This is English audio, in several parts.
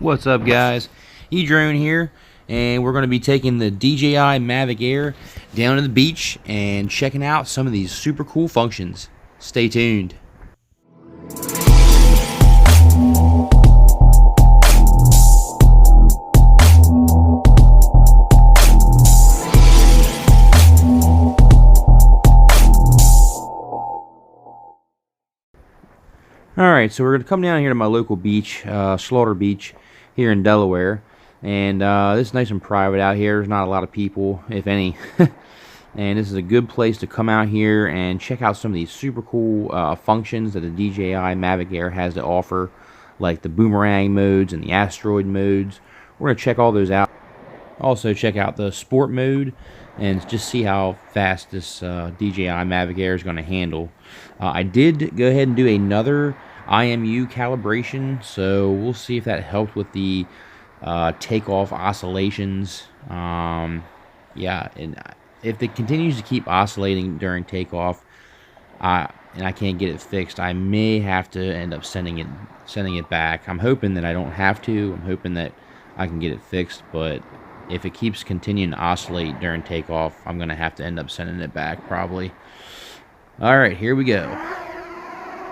What's up, guys? Edrone here, and we're going to be taking the DJI Mavic Air down to the beach and checking out some of these super cool functions. Stay tuned. Alright, so we're going to come down here to my local beach, Slaughter Beach, here in Delaware. And this is nice and private out here. There's not a lot of people, if any. And this is a good place to come out here and check out some of these super cool functions that the DJI Mavic Air has to offer, like the boomerang modes and the asteroid modes. We're going to check all those out. Also check out the sport mode and just see how fast this DJI Mavic Air is going to handle. I did go ahead and do another IMU calibration, so we'll see if that helped with the takeoff oscillations. Yeah, and if it continues to keep oscillating during takeoff, and I can't get it fixed, I may have to end up sending it back. I'm hoping that I don't have to. I'm hoping that I can get it fixed, but if it keeps continuing to oscillate during takeoff, I'm going to have to end up sending it back probably. Alright, here we go.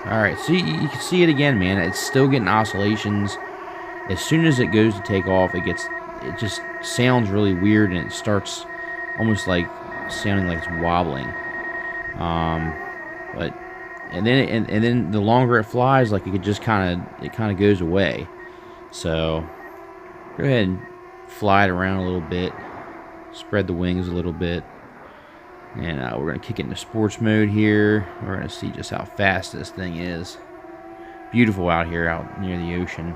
Alright, so you can see it again, man. It's still getting oscillations. As soon as it goes to take off, it just sounds really weird, and it starts almost like sounding like it's wobbling. And then the longer it flies, like it just kind of goes away. So go ahead and fly it around a little bit, spread the wings a little bit, and we're going to kick it into sports mode here. We're going to see just how fast this thing is. Beautiful out here, out near the ocean.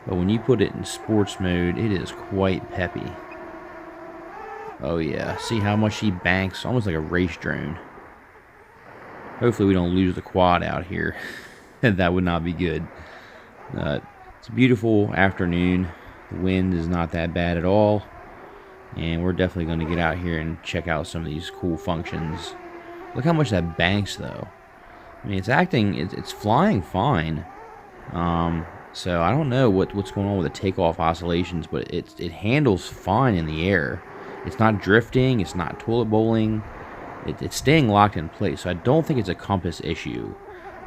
But when you put it in sports mode, it is quite peppy. Oh yeah, see how much she banks, almost like a race drone. Hopefully we don't lose the quad out here. That would not be good. It's a beautiful afternoon. The wind is not that bad at all. And we're definitely going to get out here and check out some of these cool functions. Look how much that banks, though. I mean, it's flying fine. So I don't know what's going on with the takeoff oscillations, but it handles fine in the air. It's not drifting. It's not toilet bowling. It's staying locked in place. So I don't think it's a compass issue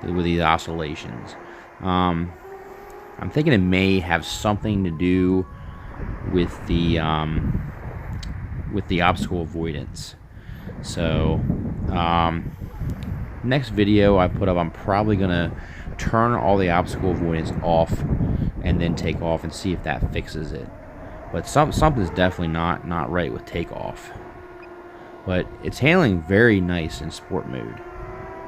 with these oscillations. I'm thinking it may have something to do with the obstacle avoidance. So next video I put up, I'm probably gonna turn all the obstacle avoidance off and then take off and see if that fixes it. But something's definitely not right with takeoff. But it's handling very nice in sport mode.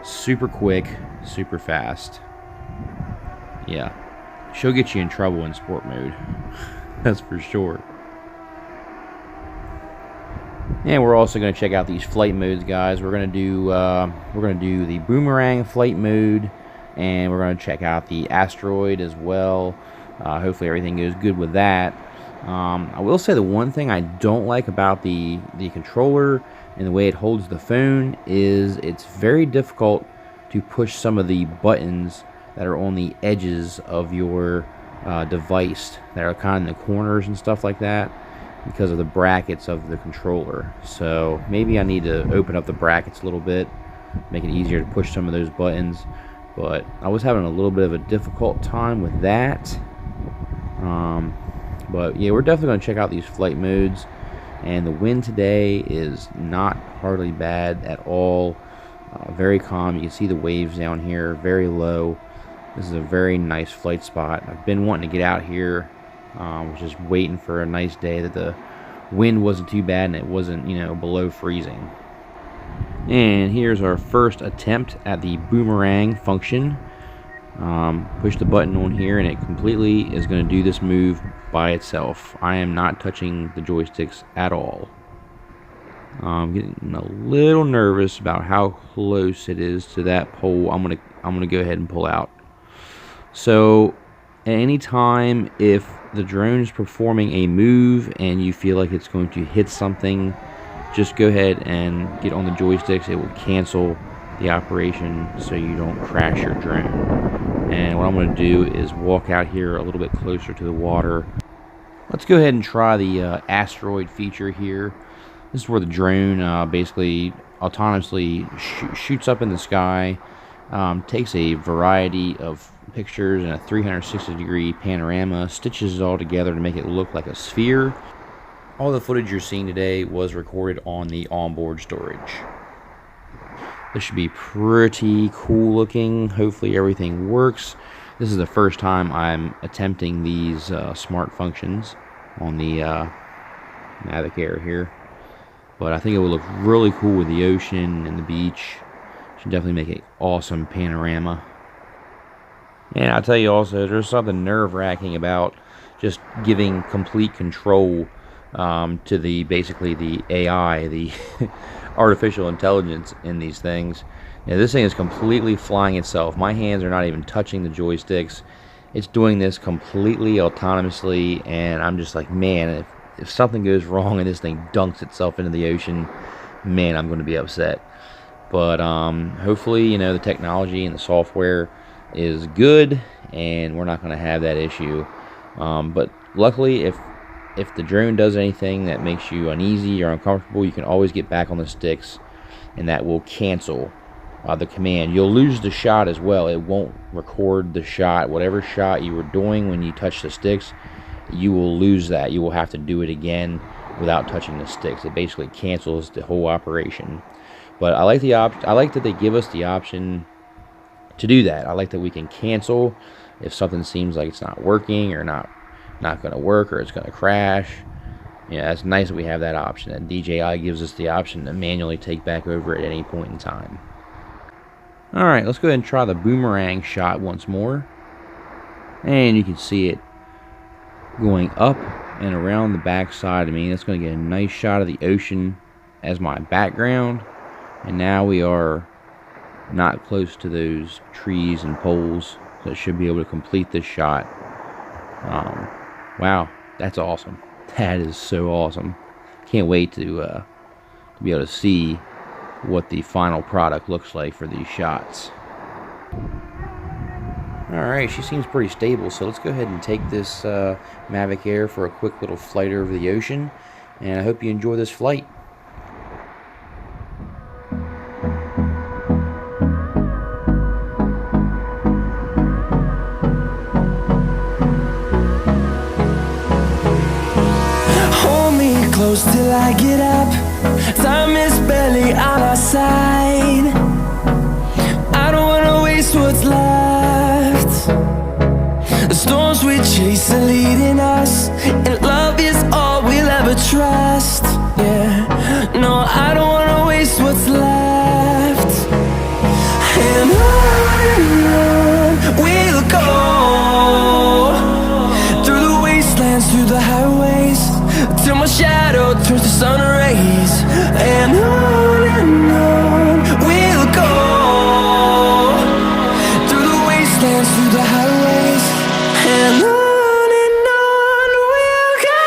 Super quick, super fast. Yeah, she'll get you in trouble in sport mode. That's for sure. And we're also going to check out these flight modes, guys. We're going to do the boomerang flight mode, and we're going to check out the asteroid as well. Hopefully everything goes good with that. I will say the one thing I don't like about the controller and the way it holds the phone is it's very difficult to push some of the buttons that are on the edges of your device, that are kind of in the corners and stuff like that, because of the brackets of the controller. So maybe I need to open up the brackets a little bit, make it easier to push some of those buttons. But I was having a little bit of a difficult time with that. But yeah, we're definitely going to check out these flight modes. And the wind today is not hardly bad at all. Very calm. You can see the waves down here, very low. This is a very nice flight spot. I've been wanting to get out here. Was just waiting for a nice day that the wind wasn't too bad and it wasn't, below freezing. And here's our first attempt at the boomerang function. Push the button on here and it completely is going to do this move by itself. I am not touching the joysticks at all. I'm getting a little nervous about how close it is to that pole. I'm gonna go ahead and pull out. So at any time, if the drone is performing a move and you feel like it's going to hit something, just go ahead and get on the joysticks. It will cancel the operation so you don't crash your drone. And what I'm going to do is walk out here a little bit closer to the water. Let's go ahead and try the asteroid feature here. This is where the drone basically autonomously shoots up in the sky, takes a variety of pictures in a 360-degree panorama, stitches it all together to make it look like a sphere. All the footage you're seeing today was recorded on the onboard storage. This should be pretty cool looking. Hopefully everything works. This is the first time I'm attempting these smart functions on the Mavic Air here. But I think it would look really cool with the ocean and the beach. Should definitely make an awesome panorama. And I'll tell you also, there's something nerve-wracking about just giving complete control to the basically the AI, the artificial intelligence in these things. You know, this thing is completely flying itself. My hands are not even touching the joysticks. It's doing this completely autonomously, and I'm just like, man, if something goes wrong and this thing dunks itself into the ocean, man, I'm going to be upset. But hopefully, you know, the technology and the software is good, and we're not going to have that issue. But luckily, if the drone does anything that makes you uneasy or uncomfortable, you can always get back on the sticks, and that will cancel the command. You'll lose the shot as well. It won't record the shot. Whatever shot you were doing when you touch the sticks, you will lose that. You will have to do it again without touching the sticks. It basically cancels the whole operation. But I like I like that they give us the option to do that. I like that we can cancel if something seems like it's not working or not going to work, or it's going to crash. Yeah, it's nice that we have that option, and DJI gives us the option to manually take back over at any point in time. Alright, let's go ahead and try the boomerang shot once more. And you can see it going up and around the back side of me. That's going to get a nice shot of the ocean as my background. And now we are not close to those trees and poles, so it should be able to complete this shot. Wow, that's awesome. That is so awesome. Can't wait to be able to see what the final product looks like for these shots. Alright, she seems pretty stable, so let's go ahead and take this Mavic Air for a quick little flight over the ocean, and I hope you enjoy this flight. Close till I get up, time is barely on our side. I don't wanna waste what's left. The storms we chase are leading us, and love is all we'll ever trust. Yeah, no, I don't wanna waste what's left. And on we'll go, through the wastelands, through the highways, till my shadow turns to sun rays. And on we'll go, through the wastelands, through the highways, and on we'll go.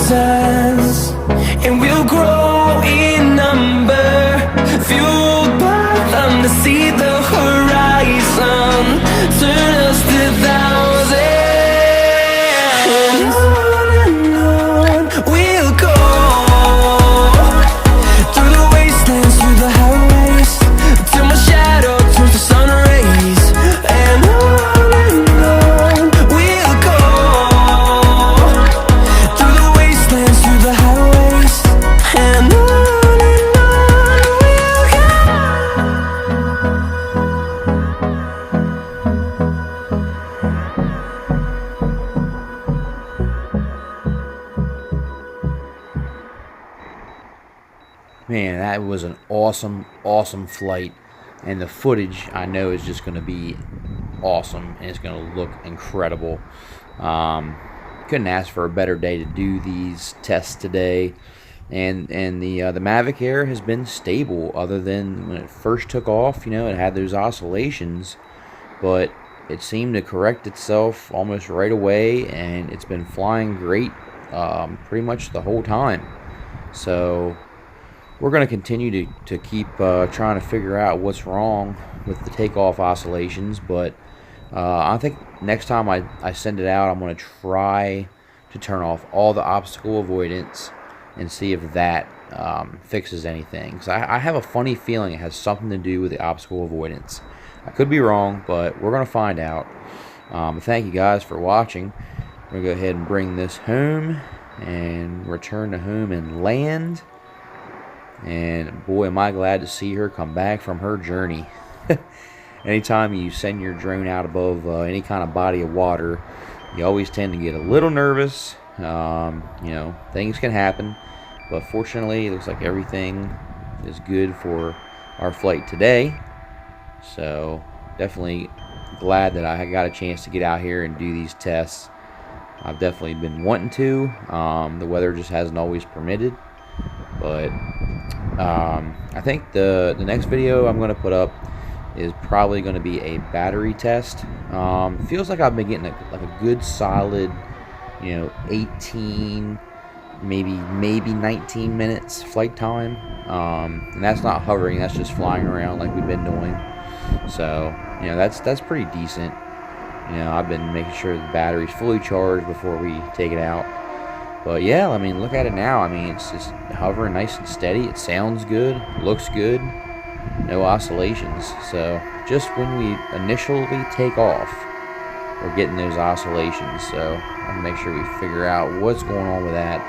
thousands, and we'll grow in number, fueled by them to see the horizon, turn us to thousands. And on we'll go, through the wastelands, through the highways, till my shadow turns to sun rays. And on we'll go, through the wastelands, through the highways, and on we'll go. Man, that was an awesome, awesome flight. And the footage, I know, is just going to be awesome. And it's going to look incredible. Couldn't ask for a better day to do these tests today. And the Mavic Air has been stable, other than when it first took off. You know, it had those oscillations. But it seemed to correct itself almost right away. And it's been flying great pretty much the whole time. So we're going to continue to keep trying to figure out what's wrong with the takeoff oscillations, but I think next time I send it out, I'm going to try to turn off all the obstacle avoidance and see if that fixes anything. Because I have a funny feeling it has something to do with the obstacle avoidance. I could be wrong, but we're going to find out. Thank you guys for watching. We're going to go ahead and bring this home and return to home and land. And boy, am I glad to see her come back from her journey. Anytime you send your drone out above any kind of body of water, you always tend to get a little nervous. You know, things can happen, but fortunately it looks like everything is good for our flight today. So definitely glad that I got a chance to get out here and do these tests. I've definitely been wanting to. The weather just hasn't always permitted, but I think the next video I'm going to put up is probably going to be a battery test. Feels like I've been getting a good solid, you know, 18, maybe 19 minutes flight time. And that's not hovering, that's just flying around like we've been doing. So, you know, that's pretty decent. You know, I've been making sure the battery's fully charged before we take it out. But yeah, I mean, look at it now. I mean, it's just hovering nice and steady. It sounds good, looks good, no oscillations. So just when we initially take off, we're getting those oscillations. So I'm gonna make sure we figure out what's going on with that.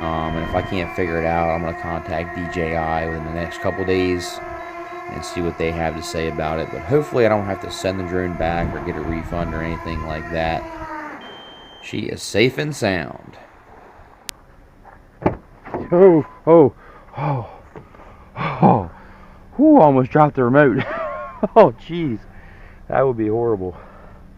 And if I can't figure it out, I'm gonna contact DJI within the next couple days and see what they have to say about it. But hopefully I don't have to send the drone back or get a refund or anything like that. She is safe and sound. Oh, almost dropped the remote. Oh, jeez. That would be horrible.